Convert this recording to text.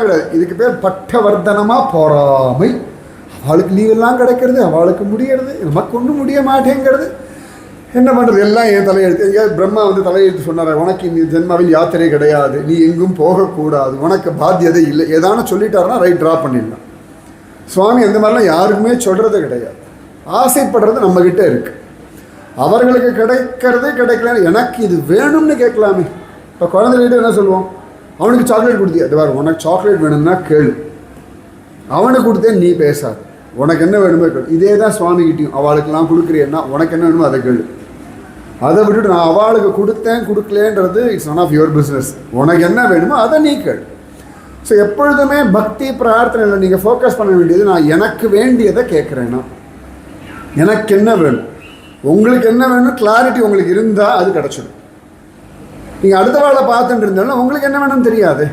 அதெல்லாம் கிடையாது. இதுக்கு பேர் பட்டவர்த்தனமாக பொறாமை. அவளுக்கு லீவெல்லாம் கிடைக்கிறது, அவளுக்கு முடியறது, நமக்கு ஒன்றும் முடிய மாட்டேங்கிறது. என்ன பண்ணுறது? எல்லாம் என் தலையெழுத்து. எங்கேயாவது பிரம்மா வந்து தலையெழுத்து சொன்னார், உனக்கு இந்த ஜென்மாவில் யாத்திரை கிடையாது, நீ எங்கும் போகக்கூடாது, உனக்கு பாத்தியதை இல்லை, ஏதானு சொல்லிட்டாருன்னா ரைட் ட்ரா பண்ணிடலாம். சுவாமி அந்த மாதிரிலாம் யாருக்குமே சொல்கிறது கிடையாது. ஆசைப்படுறது நம்மக்கிட்ட இருக்குது. அவர்களுக்கு கிடைக்கிறது கிடைக்கல, எனக்கு இது வேணும்னு கேட்கலாமே. இப்போ குழந்தைகிட்ட என்ன சொல்லுவோம்? அவனுக்கு சாக்லேட் கொடுத்தியா, அது வேறு, உனக்கு சாக்லேட் வேணும்னா கேளு, அவனுக்கு கொடுத்தேன் நீ பேசாது, உனக்கு என்ன வேணுமோ கேளு. இதே தான் சுவாமிகிட்டையும், அவளுக்கெல்லாம் கொடுக்குறேன்னா உனக்கு என்ன வேணுமோ அதை கேளு. அதை விட்டுட்டு நான் அவளுக்கு கொடுத்தேன் கொடுக்கலேன்றது it's none of your business. உனக்கு என்ன வேணுமோ அதை நீ கேளு. ஸோ எப்பொழுதுமே பக்தி பிரார்த்தனையில் நீங்கள் ஃபோக்கஸ் பண்ண வேண்டியது, நான் எனக்கு வேண்டியதை கேட்குறேன்னா, எனக்கு என்ன வேணும், உங்களுக்கு என்ன வேணும் கிளாரிட்டி உங்களுக்கு இருந்தால் அது கிடச்சிடும். நீங்கள் அடுத்த வேலை பார்த்துட்டு இருந்தாலும் உங்களுக்கு என்ன வேணும்னு தெரியாது.